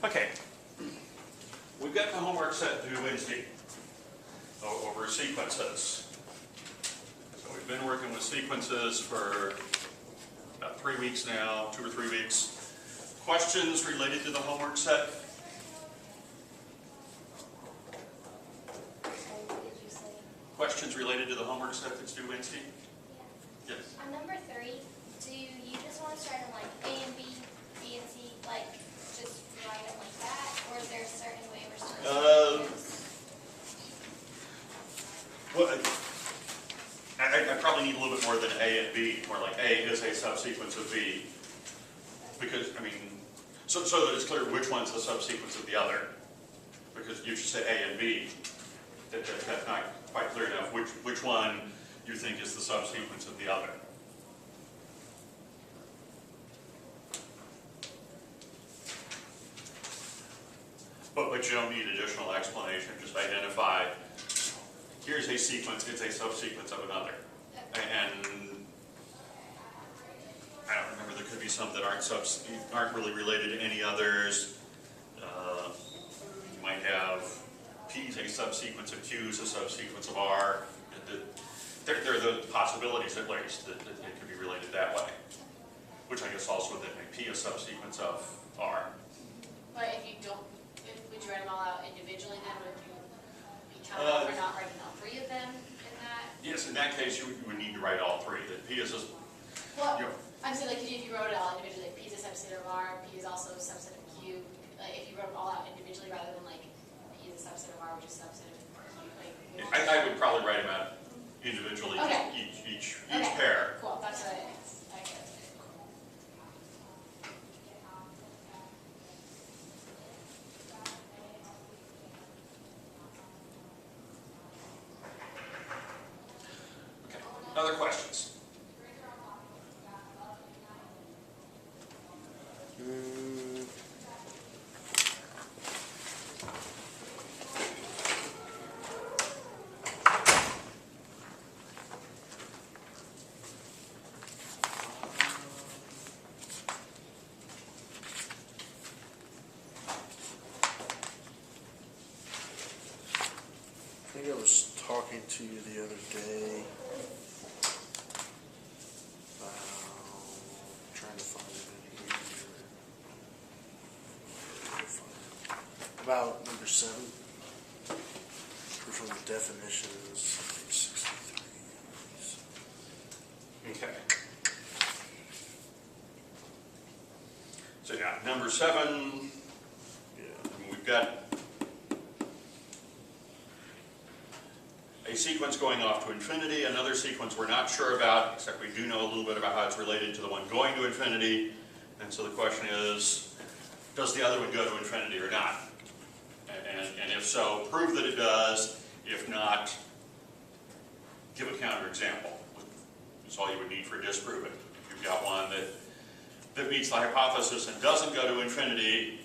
Okay. We've got the homework set due Wednesday over sequences. So we've been working with sequences for about 3 weeks now, 2 or 3 weeks. Questions related to the homework set? Questions related to the homework set that's due Wednesday? Yeah. Yes. On number 3, do you just want to start in like A and B, B and C, like just write them like that, or is there a certain way we're supposed to do this? Well, I probably need a little bit more than A and B, more like A is a subsequence of B. Because, I mean, so that it's clear which one's the subsequence of the other. Because you should say A and B, that's not quite clear enough which one you think is the subsequence of the other. But you don't need additional explanation, just identify, here's a sequence, it's a subsequence of another. And I don't remember, there could be some that aren't really related to any others. You might have P is a subsequence of Q is a subsequence of R. There are those possibilities at least that they could be related that way. Which I guess also would then make P a subsequence of R. But if you don't, would you write them all out individually then? Would you be counted for not writing all 3 of them in that? Yes, in that case you would need to write all 3. That P is a, Well, you know, I'm saying like if you wrote it all individually, like P is a subset of R, P is also a subset of Q. Like if you wrote them all out individually rather than like P is a subset of R, which is a subset of Q. Like, I would probably write them out individually, Okay. each okay. pair. Cool, that's what I get. Okay. Other questions? I think I was talking to you the other day trying to find it in here. About number 7, from the definitions, page 63. Okay. So yeah, number 7, we've got a sequence going off to infinity, another sequence we're not sure about, except we do know a little bit about how it's related to the one going to infinity. And so the question is, does the other one go to infinity or not? And if so, prove that it does. If not, give a counterexample. That's all you would need for disproving. If you've got one that meets the hypothesis and doesn't go to infinity,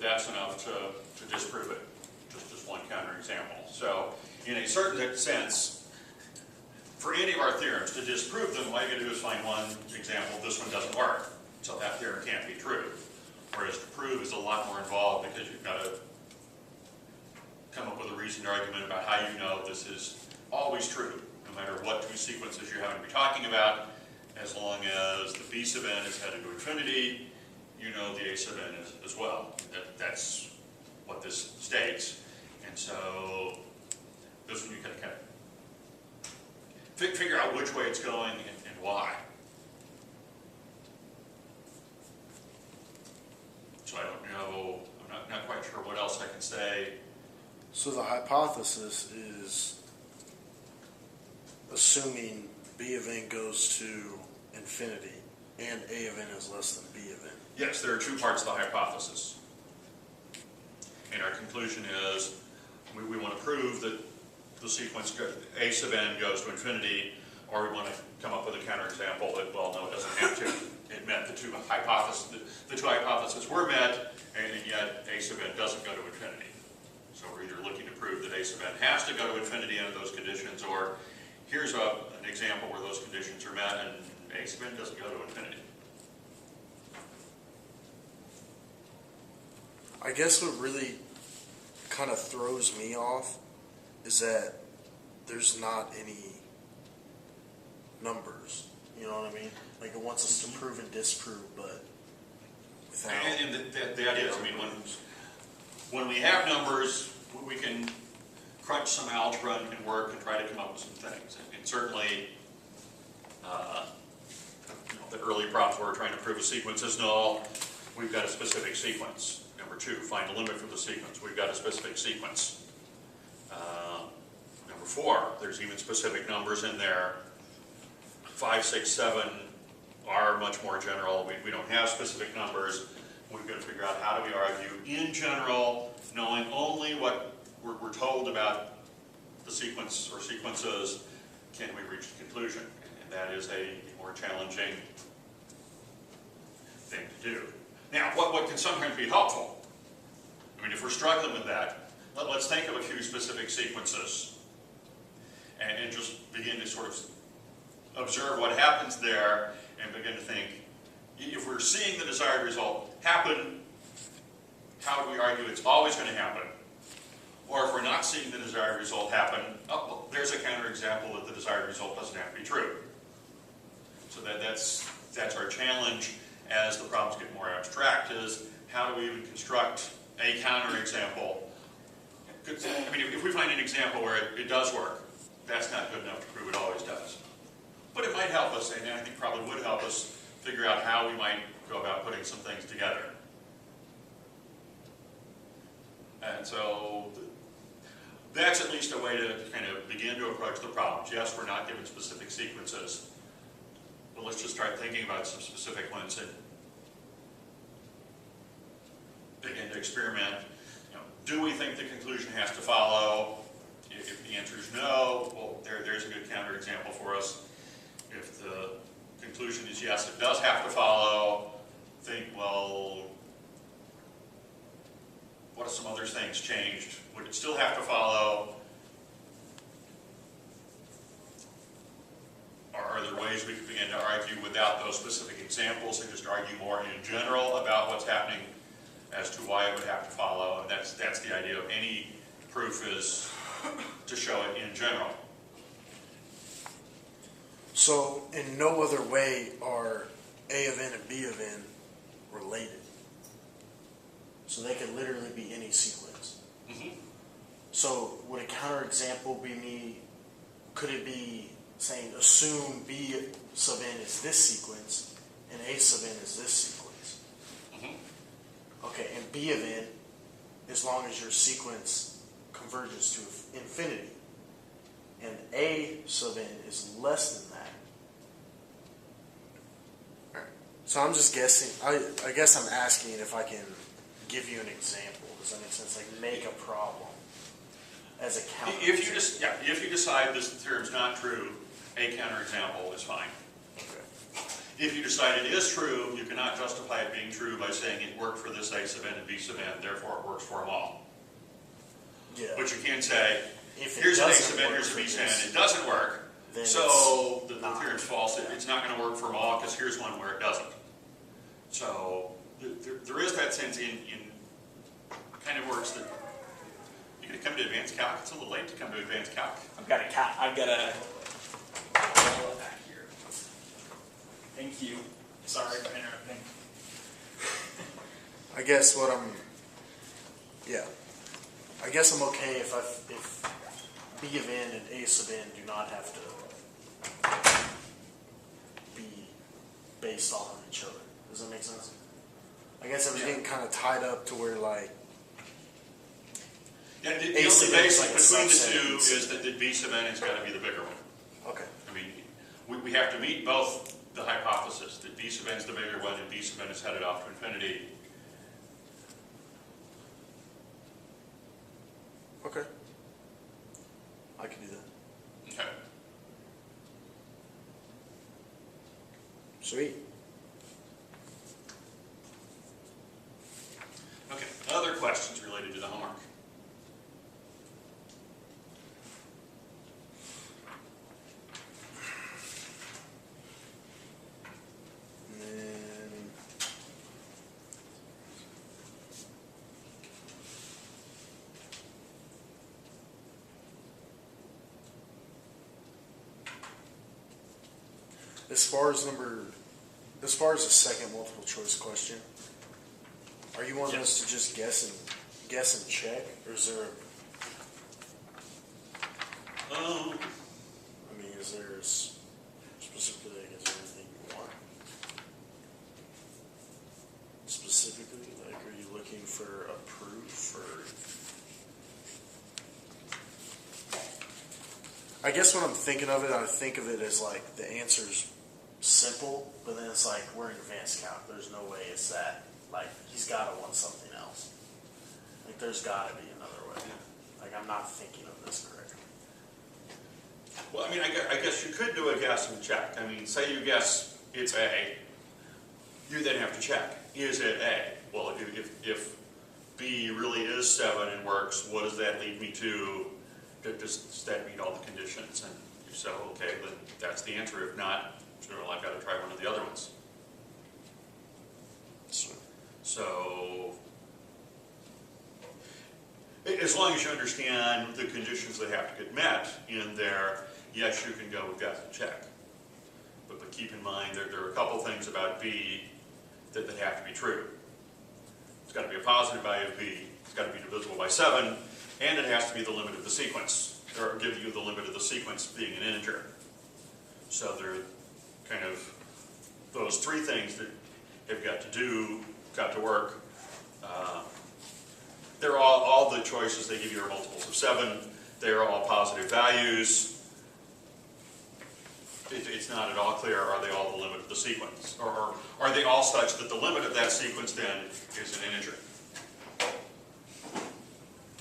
that's enough to disprove it. Just one counterexample. So in a certain sense, for any of our theorems, to disprove them, all you got to do is find one example, this one doesn't work, so that theorem can't be true. Whereas to prove is a lot more involved because you've got to come up with a reasoned argument about how you know this is always true, no matter what 2 sequences you happen to be talking about. As long as the B sub n is headed to infinity, you know the A sub n is as well. That's what this states. And so this one you can kind of figure out which way it's going and why. So I don't know, I'm not quite sure what else I can say. So the hypothesis is assuming B of n goes to infinity and A of n is less than B of n. Yes, there are 2 parts of the hypothesis. And our conclusion is we want to prove that the sequence A sub n goes to infinity, or we want to come up with a counterexample that, well, no, it doesn't have to. It met the 2 hypotheses. The 2 hypotheses were met, and yet A sub n doesn't go to infinity. So we're either looking to prove that A sub n has to go to infinity under those conditions, or here's an example where those conditions are met and A sub n doesn't go to infinity. I guess what really kind of throws me off is that there's not any numbers. You know what I mean? Like it wants us to prove and disprove, but without. And the idea is, I mean, when we have numbers, we can crunch some algebra and work and try to come up with some things. And certainly, the early problems where we're trying to prove a sequence is null, we've got a specific sequence. Number 2, find a limit for the sequence. We've got a specific sequence. Number 4, there's even specific numbers in there. 5, 6, 7 are much more general. We don't have specific numbers. We've got to figure out how do we argue in general, knowing only what we're told about the sequence or sequences, can we reach the conclusion? And that is a more challenging thing to do. Now, what can sometimes be helpful? I mean, if we're struggling with that, let's think of a few specific sequences and just begin to sort of observe what happens there and begin to think, if we're seeing the desired result happen, how do we argue it's always going to happen? Or if we're not seeing the desired result happen, oh, well, there's a counterexample that the desired result doesn't have to be true. So that's our challenge as the problems get more abstract, is how do we even construct a counterexample? I mean, if we find an example where it does work, that's not good enough to prove it always does. But it might help us, and I think probably would help us figure out how we might go about putting some things together. And so that's at least a way to kind of begin to approach the problems. Yes, we're not given specific sequences, but let's just start thinking about some specific ones and begin to experiment. You know, do we think the conclusion has to follow? If the answer is no, well, there's a good counterexample for us. If the conclusion is yes, it does have to follow, think, well, what if some other things changed? Would it still have to follow? Or are there ways we could begin to argue without those specific examples and just argue more in general about what's happening as to why it would have to follow? And that's the idea of any proof, is to show it in general. So, in no other way are A of n and B of n related. So they could literally be any sequence. Mm-hmm. So would a counterexample be me, could it be saying assume B sub n is this sequence and A sub n is this sequence? Mm-hmm. Okay, and B of n, as long as your sequence converges to infinity, and A sub n is less than that. Alright, so I'm just guessing, I guess I'm asking if I can give you an example. Does that make sense? Like make a problem as a counterexample. If you decide this theorem's not true, a counterexample is fine. Okay. If you decide it is true, you cannot justify it being true by saying it worked for this A sub n and B sub n, therefore it works for them all. Yeah. But you can't say, If it here's an A doesn't sub n, work here's a for B sub n, this, it doesn't work, then so the not. theorem's false. It's not going to work for them all because here's one where it doesn't. So there is that sense in kind of works that you're going to come to advanced calc. It's a little late to come to advanced calc. I've got a back here. Thank you. Sorry for interrupting. I guess I guess I'm okay if B of n and A sub n do not have to be based off of each other. Does that make sense? I guess I was getting kind of tied up to where like Yeah, the A only sub n is basic like a between the subset two of B is that the B sub n has got to be the bigger one. okay. I mean, we have to meet both the hypothesis that B sub n is the bigger one and B sub n is headed off to infinity. Okay. I can do that. Okay. Sweet. Okay. Other questions related to the homework? And then As far as the second multiple choice question, are you wanting us to just guess and check, or is there? I mean, is there specifically? Is there anything you want? Specifically, like, are you looking for a proof, or? I guess when I'm thinking of it, I think of it as like the answer's simple, but then it's like we're in advanced calc. There's no way it's that. Like, he's got to want something else. Like, there's got to be another way. Like, I'm not thinking of this correctly. Well, I mean, I guess you could do a guess and check. I mean, say you guess it's A, you then have to check, is it A? Well, if B really is 7 and works, what does that lead me to? Does that meet all the conditions? And if so, okay, then that's the answer. If not, well, I've got to try one of the other ones. So, as long as you understand the conditions that have to get met in there, yes, you can go with guess and check. But keep in mind, there are a couple things about B that have to be true. It's got to be a positive value of B, it's got to be divisible by 7, and it has to be the limit of the sequence, or give you the limit of the sequence being an integer. So there are kind of those three things that have got to work. They're all the choices they give you are multiples of 7. They are all positive values. It's not at all clear, are they all the limit of the sequence? Or are they all such that the limit of that sequence then is an integer?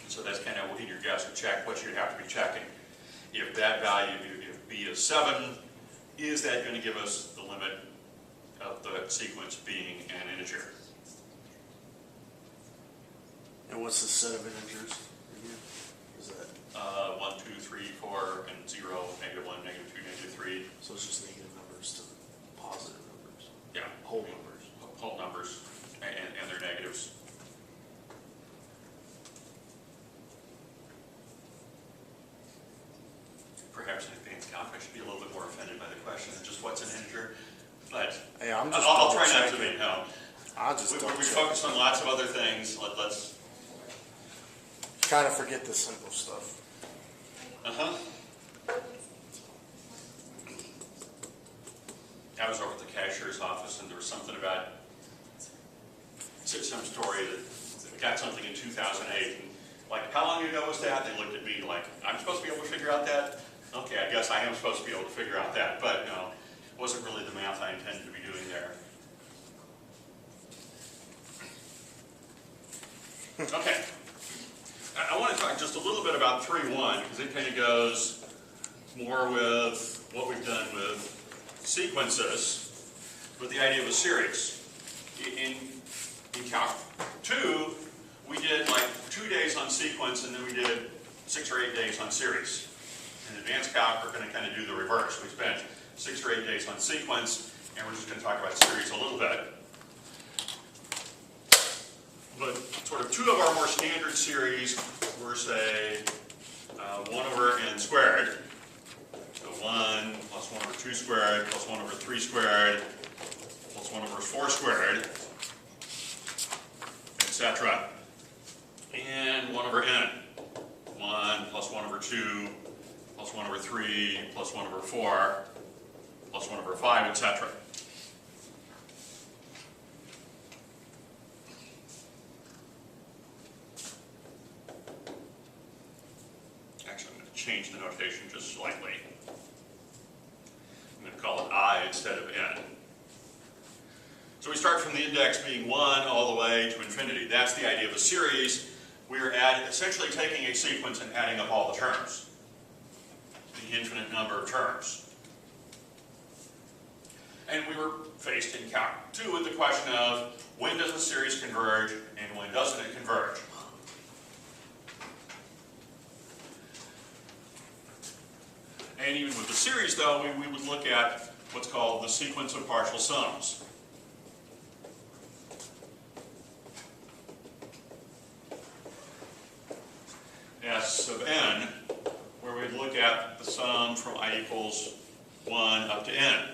So that's kind of in your guess or check what you'd have to be checking. If that value, if B is 7, is that going to give us the limit of the sequence being an integer? And what's the set of integers again? Is that 1, 2, 3, 4, and 0, -1, -2, -3. so? It's just negative numbers to positive numbers, Yeah, whole numbers. whole numbers and their negatives. Perhaps in advanced calc, I should be a little bit more offended by the question than just what's an integer. But Hey, I'm just. I'll try not to double-checking. be. No, I'll just we double check. focused on lots of other things. Let's. Kind of forget the simple stuff. I was over at the cashier's office, and there was something about some story that got something in 2008. And like, how long ago was that? They looked at me like, I'm supposed to be able to figure out that? Okay, I guess I am supposed to be able to figure out that, but no, it wasn't really the math I intended to be doing there. Okay. I want to talk just a little bit about 3.1 because it kind of goes more with what we've done with sequences, with the idea of a series. In Calc 2, we did like 2 days on sequence, and then we did 6 or 8 days on series. In Advanced Calc, we're going to kind of do the reverse. We spent 6 or 8 days on sequence, and we're just going to talk about series a little bit. But sort of 2 of our more standard series were, say, 1 over n squared. So 1 plus 1 over 2 squared plus 1 over 3 squared plus 1 over 4 squared, etc. And 1 over n. 1 plus 1 over 2 plus 1 over 3 plus 1 over 4 plus 1 over 5, etc. Actually, I'm going to change the notation just slightly. I'm going to call it I instead of n. So we start from the index being 1 all the way to infinity. That's the idea of a series. We're essentially taking a sequence and adding up all the terms. The infinite number of terms. And we were faced in Calc 2 with the question of when does a series converge and when doesn't it converge? And even with the series, though, we would look at what's called the sequence of partial sums. S of n, where we'd look at the sum from I equals 1 up to n.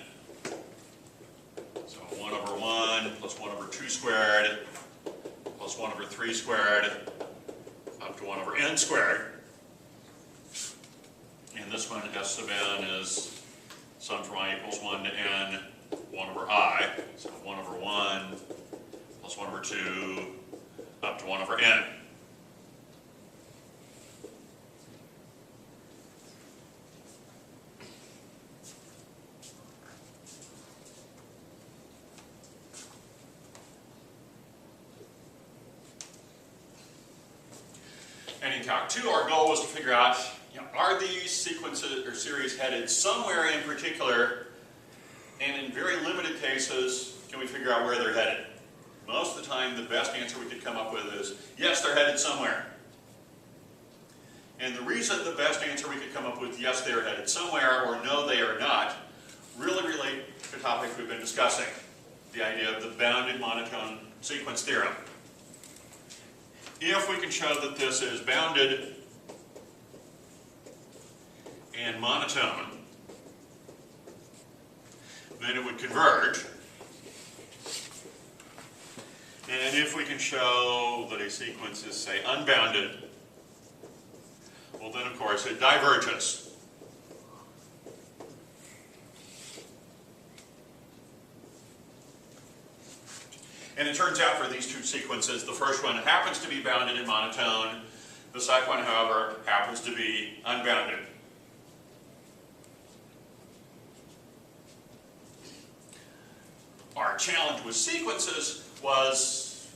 squared plus 1 over 3 squared up to 1 over n squared. And this one, S sub n, is sum from I equals 1 to n, 1 over I. So 1 over 1 plus 1 over 2 up to 1 over n. And in Calc 2, our goal was to figure out, are these sequences or series headed somewhere in particular, and in very limited cases, can we figure out where they're headed? Most of the time, the best answer we could come up with is, yes, they're headed somewhere. And the reason the best answer we could come up with, yes, they are headed somewhere, or no, they are not, really relate to the topic we've been discussing, the idea of the bounded monotone sequence theorem. If we can show that this is bounded and monotone, then it would converge. And if we can show that a sequence is, say, unbounded, well then of course it diverges. And it turns out for these two sequences, the first one happens to be bounded in monotone. The second one, however, happens to be unbounded. Our challenge with sequences was,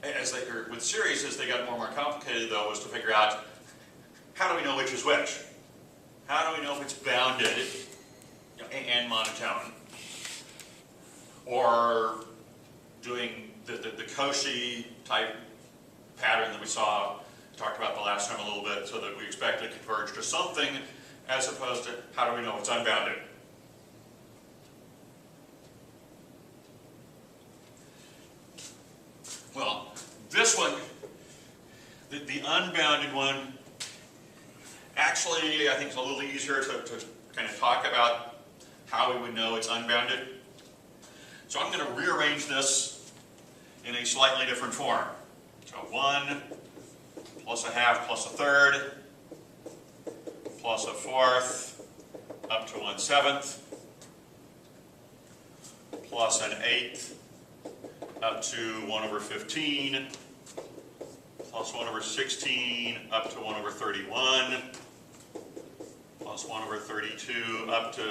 or with series as they got more and more complicated though, was to figure out, how do we know which is which? How do we know if it's bounded and monotone? Or doing the Cauchy type pattern that we talked about the last time a little bit, so that we expect to converge to something, as opposed to how do we know it's unbounded? Well, this one, the unbounded one, actually I think it's a little easier to kind of talk about how we would know it's unbounded. So I'm going to rearrange this in a slightly different form. So 1 plus a half plus a third plus a fourth up to 1/7 plus an eighth up to 1 over 15 plus 1 over 16 up to 1 over 31 plus 1 over 32 up to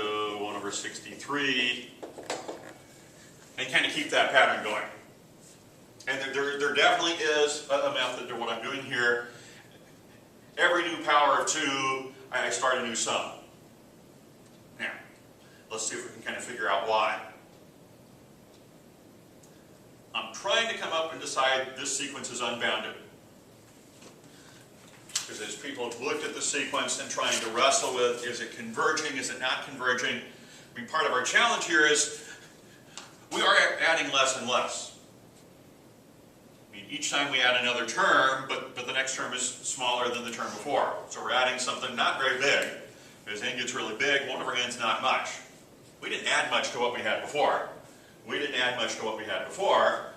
1 over 63. And kind of keep that pattern going. And there definitely is a method to what I'm doing here. Every new power of 2, I start a new sum. Now, let's see if we can kind of figure out why. I'm trying to come up and decide this sequence is unbounded. Because as people have looked at the sequence and trying to wrestle with, is it converging, is it not converging? I mean, part of our challenge here is, we are adding less and less. I mean, each time we add another term, but the next term is smaller than the term before. So we're adding something not very big. As n gets really big, 1 over n's not much. We didn't add much to what we had before. We didn't add much to what we had before,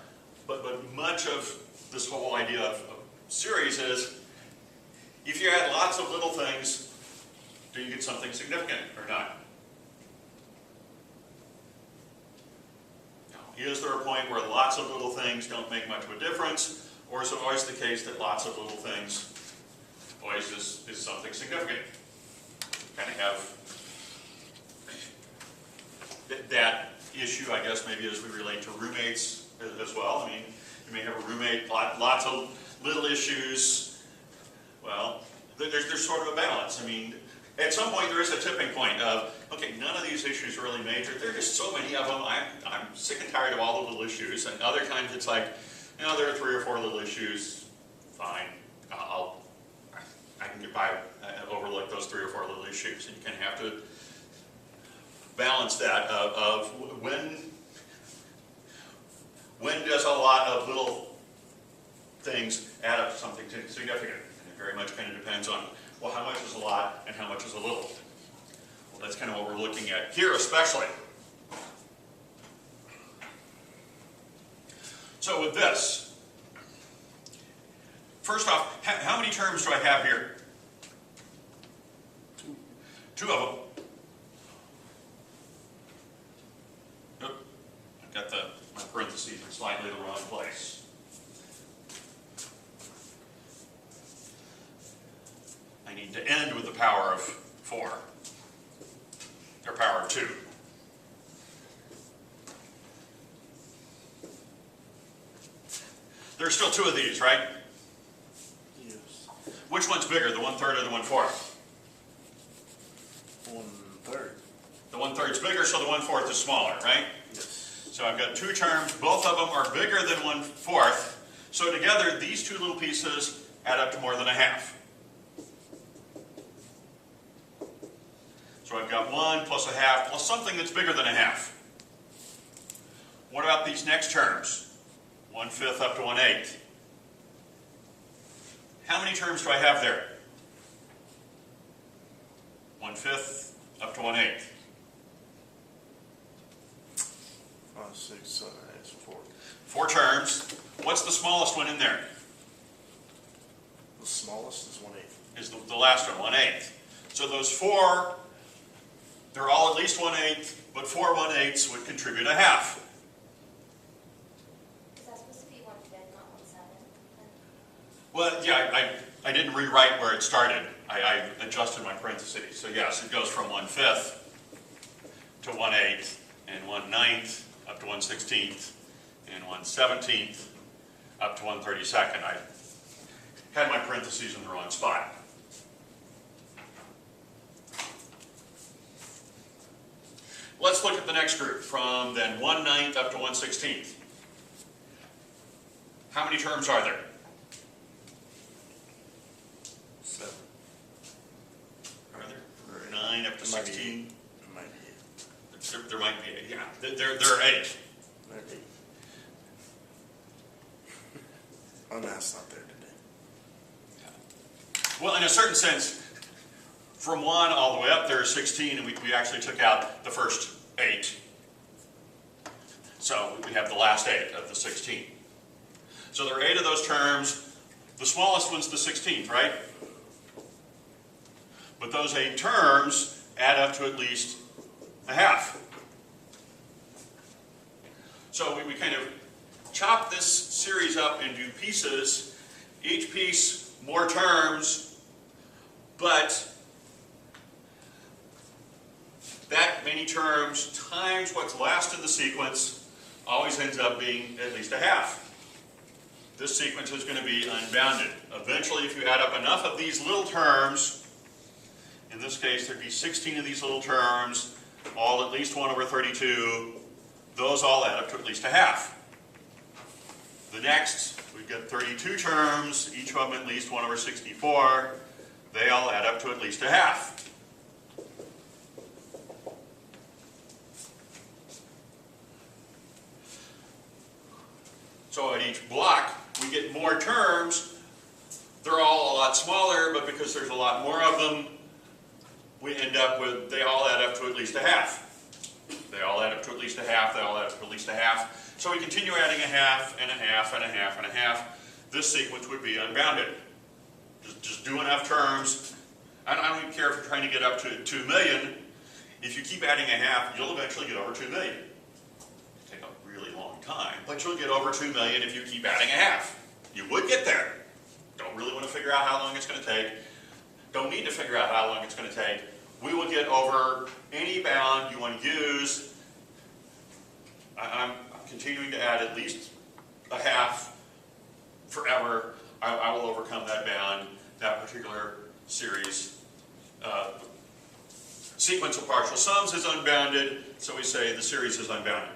but much of this whole idea of series is, if you add lots of little things, do you get something significant or not? Is there a point where lots of little things don't make much of a difference? Or is it always the case that lots of little things always is something significant? Kind of have that issue, I guess, maybe as we relate to roommates as well. I mean, you may have a roommate, lots of little issues. Well, there's sort of a balance. I mean, at some point there is a tipping point of, okay, none of these issues are really major. There are just so many of them. I'm sick and tired of all the little issues. And other times it's like, you know, there are 3 or 4 little issues. Fine, I can get by, overlook those 3 or 4 little issues. And you kind of have to balance that of when does a lot of little things add up to something significant? And it very much kind of depends on, well, how much is a lot and how much is a little? Well, that's kind of what we're looking at here especially. So with this, first off, how many terms do I have here? Two of them. Oop, I've got my parentheses in slightly the wrong place. I need to end with the power of 4, or power of 2. There's still 2 of these, right? Yes. Which one's bigger, the 1/3 or the 1/4? 1/3. The 1/3's bigger, so the 1/4 is smaller, right? Yes. So I've got 2 terms, both of them are bigger than 1/4. So together, these 2 little pieces add up to more than a half. So I've got 1 plus a half plus something that's bigger than a half. What about these next terms? 1/5 up to 1/8. How many terms do I have there? 1/5 up to 1/8. 5, 6, 7, 8, 4. 4 terms. What's the smallest one in there? The smallest is 1/8. Is the last one, 1/8. So those 4, they're all at least 1/8, but 4 1/8s would contribute a half. Is that supposed to be 1/5, not 1/7? Well, yeah, I didn't rewrite where it started. I adjusted my parentheses. So yes, it goes from 1/5 to 1/8, and 1/9 up to 1/16, and 1/17 up to 1/32. I had my parentheses in the wrong spot. Let's look at the next group, from then 1/9 up to 1/16. How many terms are there? 7. Are there 9 up to It might be 16? It might be 8. There might be 8, yeah. There are 8. There are 8. My math's not there today. Well, in a certain sense, from 1 all the way up there is 16, and we actually took out the first 8. So we have the last 8 of the 16. So there are 8 of those terms. The smallest one's the 16th, right? But those 8 terms add up to at least a half. So we kind of chop this series up into pieces. Each piece, more terms, but that many terms times what's last in the sequence always ends up being at least a half. This sequence is going to be unbounded. Eventually, if you add up enough of these little terms, in this case there'd be 16 of these little terms, all at least 1/32, those all add up to at least a half. The next, we've got 32 terms, each of them at least 1/64, they all add up to at least a half. So at each block, we get more terms. They're all a lot smaller, but because there's a lot more of them, we end up with, they all add up to at least a half. They all add up to at least a half, they all add up to at least a half. So we continue adding a half, and a half, and a half, and a half. This sequence would be unbounded. Just do enough terms. I don't even care if you're trying to get up to 2 million. If you keep adding a half, you'll eventually get over 2 million. It'll take a really long time, but you'll get over 2 million if you keep adding a half. You would get there. Don't really want to figure out how long it's going to take. Don't need to figure out how long it's going to take. We will get over any bound you want to use. I'm continuing to add at least a half forever. I will overcome that bound, that particular series. Sequence of partial sums is unbounded, so we say the series is unbounded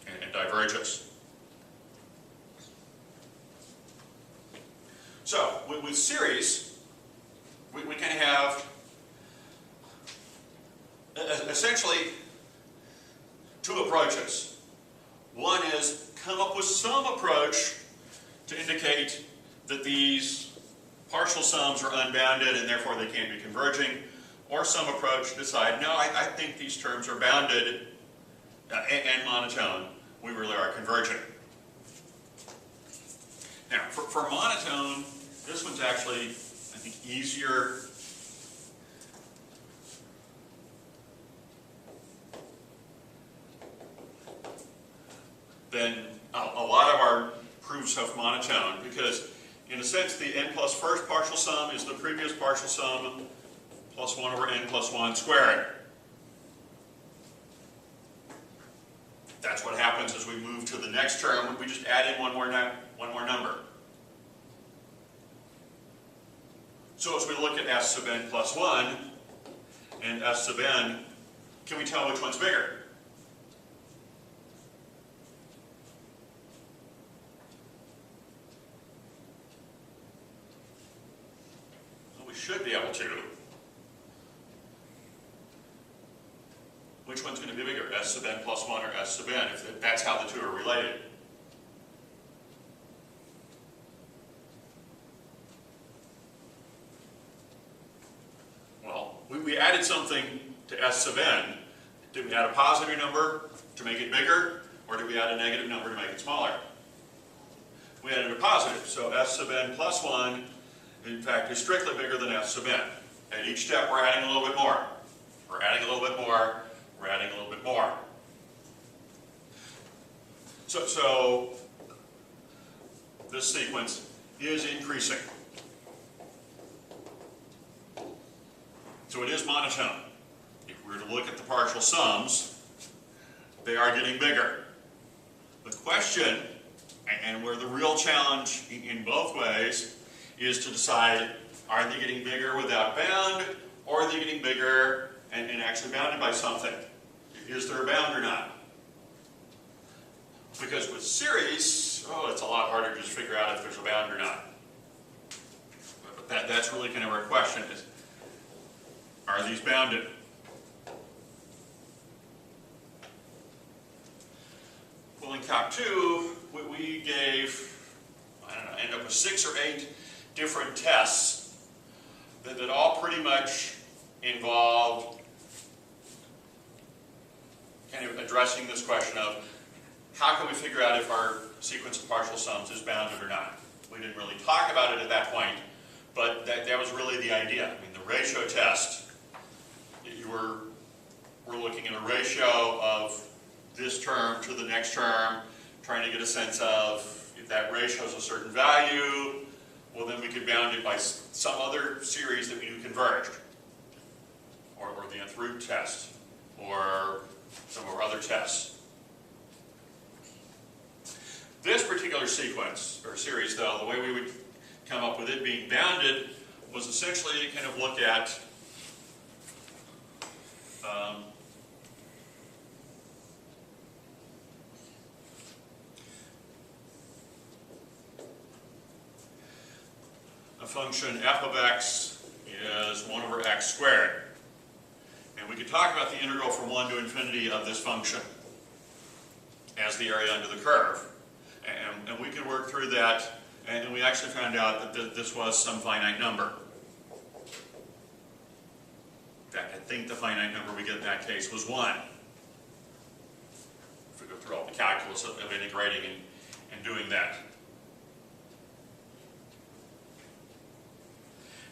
and diverges. So with series, we kind of have essentially 2 approaches. One is come up with some approach to indicate that these partial sums are unbounded and therefore they can't be converging, or some approach to decide, no, I think these terms are bounded and monotone. We really are converging. Now, for monotone, this one's actually, I think, easier. Than a lot of our proofs of monotone, because in a sense the n plus first partial sum is the previous partial sum plus 1 over n plus 1 squared. That's what happens as we move to the next term. We just add in one more number. So as we look at s sub n plus 1 and s sub n, can we tell which one's bigger? Well, we should be able to. Which one's going to be bigger, s sub n plus 1 or s sub n, if that's how the two are related? Well, we added something to s sub n. Did we add a positive number to make it bigger, or did we add a negative number to make it smaller? We added a positive, so s sub n plus 1, in fact, is strictly bigger than s sub n. At each step, we're adding a little bit more. We're adding a little bit more. We're adding a little bit more. So this sequence is increasing. So it is monotone. If we were to look at the partial sums, they are getting bigger. The question, and where the real challenge in both ways, is to decide, are they getting bigger without bound, or are they getting bigger and actually bounded by something? Is there a bound or not? Because with series, it's a lot harder to just figure out if there's a bound or not. But that's really kind of our question is, are these bounded? Well, in Calc 2, we gave, I don't know, end up with 6 or 8 different tests that all pretty much involved kind of addressing this question of how can we figure out if our sequence of partial sums is bounded or not. We didn't really talk about it at that point, but that was really the idea. I mean, the ratio test, we're looking at a ratio of this term to the next term, trying to get a sense of if that ratio is a certain value, well then we could bound it by some other series that we knew converged, or the nth root test, or some of our other tests. This particular sequence, or series though, the way we would come up with it being bounded was essentially to kind of look at a function f of x is 1 over x squared. And we could talk about the integral from 1 to infinity of this function as the area under the curve. And we could work through that, and we actually found out that this was some finite number. In fact, I think the finite number we get in that case was 1. If we go through all the calculus of integrating and doing that.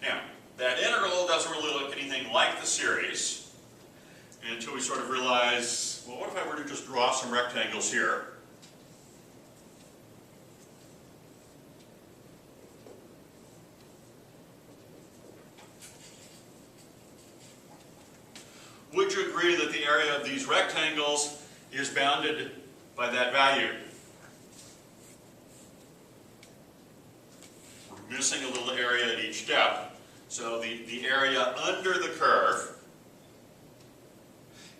Now, that integral doesn't really look anything like the series until we sort of realize, well, what if I were to just draw some rectangles here? Would you agree that the area of these rectangles is bounded by that value? We're missing a little area at each step. So the area under the curve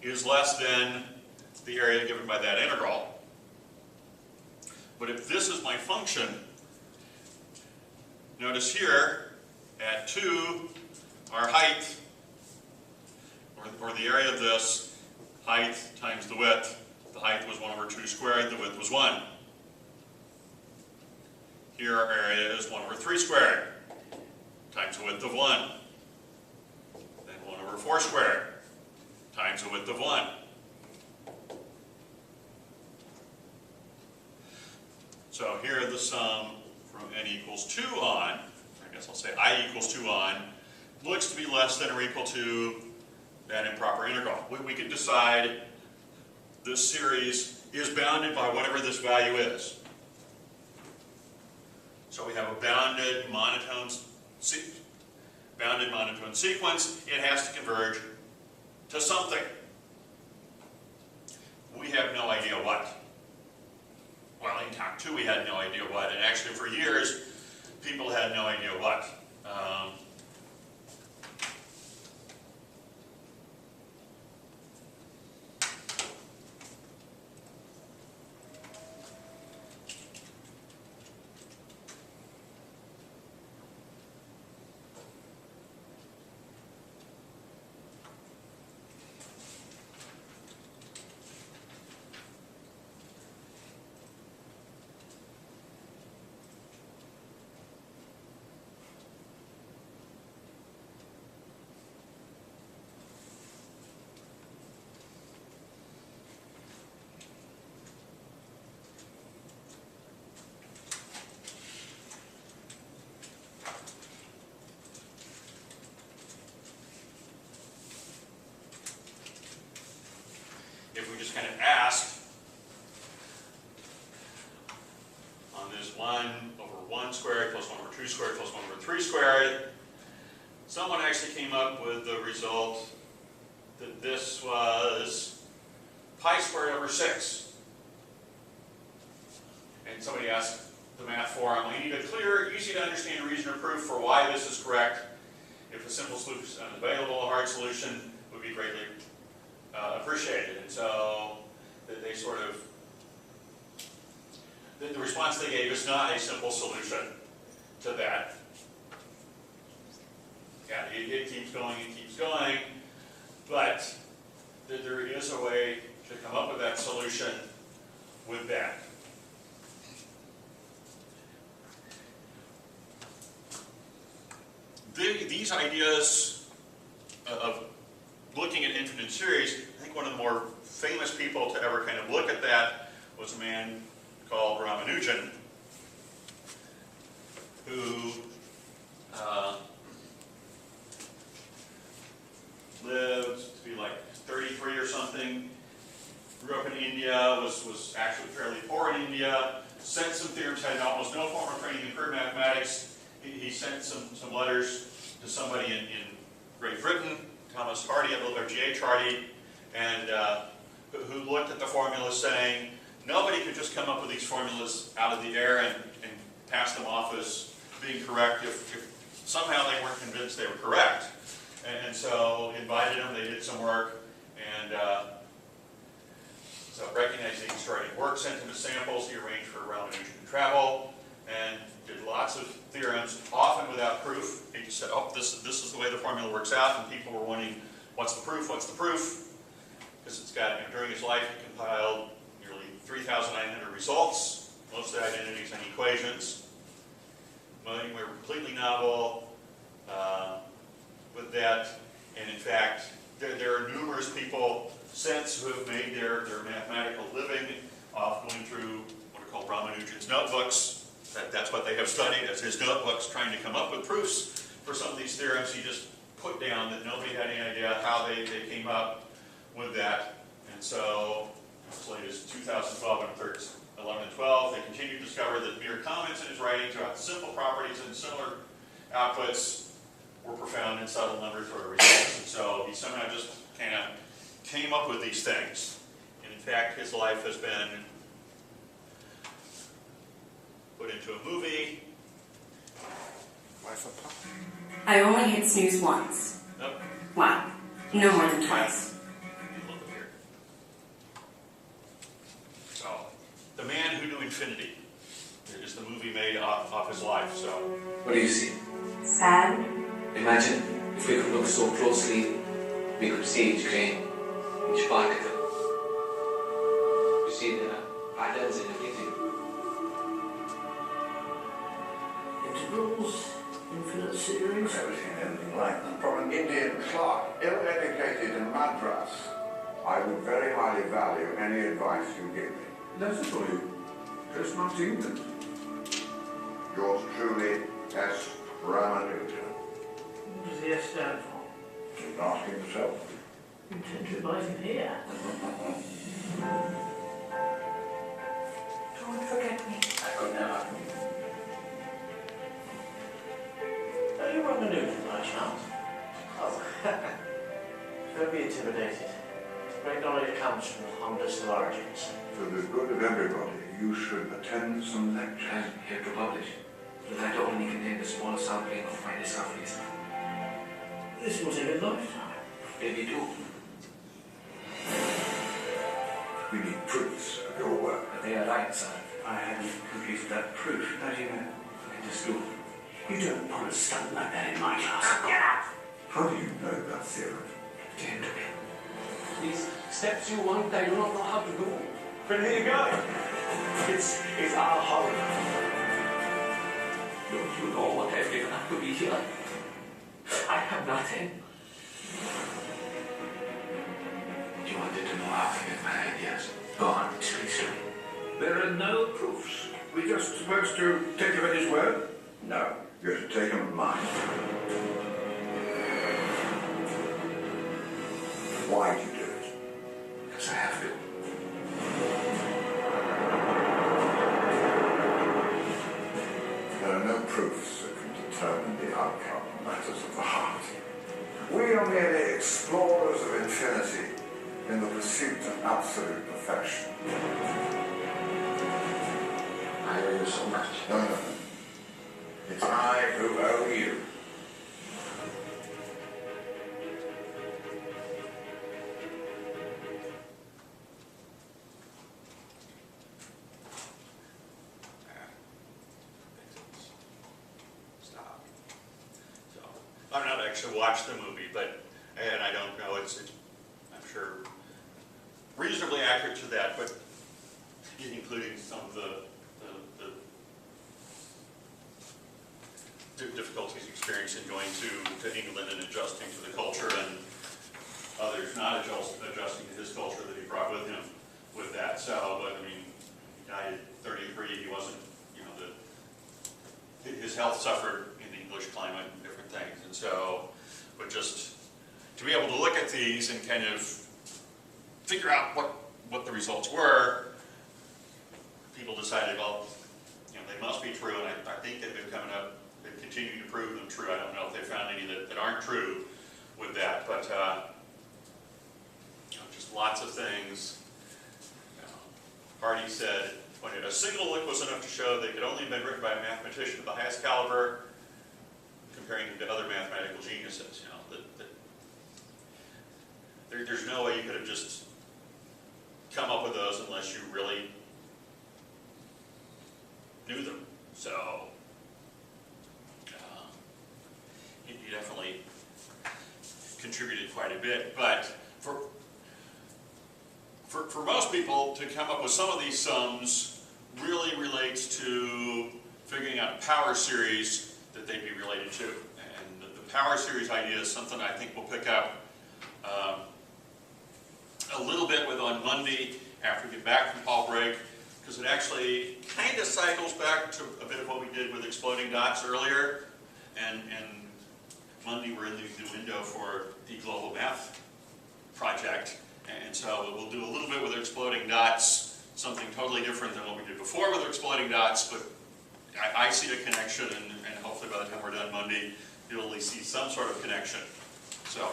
is less than the area given by that integral. But if this is my function, notice here at 2, our height, or the area of this, height times the width. The height was 1 over 2 squared, the width was 1. Here our area is 1 over 3 squared, times the width of 1. Then 1 over 4 squared, times the width of 1. So here the sum from equals 2 on, I guess I'll say I equals 2 on, looks to be less than or equal to that improper integral. We could decide this series is bounded by whatever this value is. So we have a bounded monotone sequence. It has to converge to something. We have no idea what. Well, in Calc 2 we had no idea what, and actually for years people had no idea what. If we just kind of ask on this 1 over 1 squared plus 1 over 2 squared plus 1 over 3 squared, someone actually came up with the result that this was pi squared over 6. And somebody asked the math forum, we need a clear, easy to understand reason or proof for why this is correct. If a simple solution is unavailable, a hard solution would be greatly appreciated. And so they sort of, the response they gave is not a simple solution to that. Yeah, it keeps going, but there is a way to come up with that solution with that. These ideas of looking at infinite series, I think one of the more famous people to ever kind of look at that was a man called Ramanujan, who lived to be like 33 or something, grew up in India, was actually fairly poor in India, sent some theorems, had almost no formal training in pure mathematics. He sent some letters to somebody in Great Britain, Thomas Hardy, or G.H. Hardy, and who looked at the formulas saying, nobody could just come up with these formulas out of the air and pass them off as being correct if somehow they weren't convinced they were correct. And so invited them, they did some work, and so recognizing he's starting work, sent him the samples, he arranged for Ramanujan to travel, and did lots of theorems, often without proof. He just said, oh, this is the way the formula works out, and people were wondering, what's the proof, what's the proof? Because it's got, during his life, he compiled nearly 3,900 results, mostly identities and equations. Many were completely novel with that, and in fact, there are numerous people since who have made their mathematical living off going through what are called Ramanujan's notebooks. That's what they have studied as his notebooks, trying to come up with proofs for some of these theorems. He just put down that nobody had any idea how they came up with that. And so, as late as 2012 and 11 and 12, they continued to discover that mere comments in his writings about simple properties and similar outputs were profound and subtle numbers for the results. And so he somehow just kind of came up with these things. And in fact, his life has been put into a movie. I only hit snooze once. Nope. Wow. No more than twice. Look up here. So, The Man Who Knew Infinity is the movie made off his life. So, What do you see? Sad. Imagine if we could look so closely, we could see each grain, each particle. You see the patterns in everything. Integrals, infinite series. I've never seen anything like them. From an Indian clerk, ill-educated in Madras, I would very highly value any advice you give me. That's for you. Just not England. Yours truly, S. Ramanujan. What does the S stand for? He's asking himself. You intend to invite him here. Don't forget me. I could never. Are you Ramanujan, by chance? Oh, don't be intimidated. Great knowledge comes from the humblest of origins. For the good of everybody, you should attend some lectures. I'm here to publish. But that only contained a small sampling of my discoveries. This will take a lifetime. Maybe two. We need proofs of your work. But they are right, sir. I haven't completed that proof. Not even. I just do. You don't pull a stunt like that in my class. Get out! How do you know that theorem? Tend to me. These steps you want, I do not know how to do. But here you go. It's our home. Don't you know what I've given up to be here? I have nothing. You wanted to know how I get my ideas. Go on, speak to me. There are no proofs. We're just supposed to take him at his word? No, you're to take him at mine. Why do you do it? Because I have to. There are no proofs that can determine the outcome of matters of the heart. We are merely explorers of infinity in the pursuit of absolute perfection. I owe you so much. No, no, no. It's I who owe you. Stop. So, I've not actually watched the movie, and I don't know, it's I'm sure, reasonably accurate to that, but including some of the difficulties experienced in going to England and adjusting to the culture, and others not adjusting to his culture that he brought with him with that. So, but I mean, he died at 33, he wasn't, his health suffered in the English climate and different things, and so, but just to be able to look at these and kind of figure out what the results were, people decided, well, they must be true, and I think they've been coming up, they've continued to prove them true. I don't know if they found any that aren't true with that, but just lots of things. Hardy said, when a single look was enough to show they could only have been written by a mathematician of the highest caliber, comparing him to other mathematical geniuses. There's no way you could have just come up with those unless you really knew them. So he definitely contributed quite a bit. But for most people to come up with some of these sums really relates to figuring out a power series that they'd be related to. And the power series idea is something I think we'll pick up a little bit with on Monday after we get back from fall break, because it actually kind of cycles back to a bit of what we did with exploding dots earlier. And Monday we're in the window for the Global Math Project. And so we'll do a little bit with exploding dots, something totally different than what we did before with exploding dots, but I see a connection, and hopefully by the time we're done Monday, you'll at least see some sort of connection. So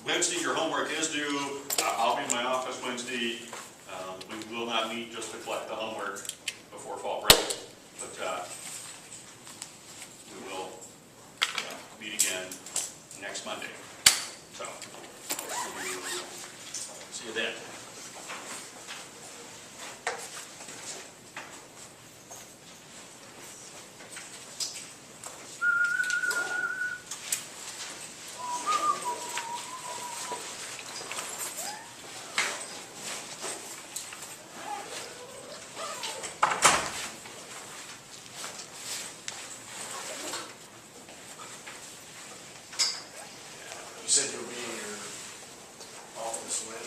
Wednesday, your homework is due. I'll be in my office Wednesday. We will not meet just to collect the homework before fall break, but we will meet again next Monday. So, see you then. You said you'll be in your office when?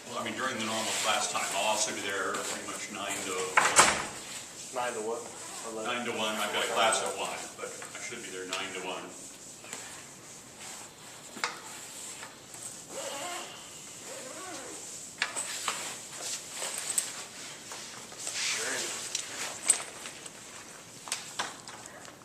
Well, I mean, during the normal class time, I'll also be there pretty much 9 to 1. 9 to what? 11. 9 to 1, I've got a class at 1, but I should be there 9 to 1.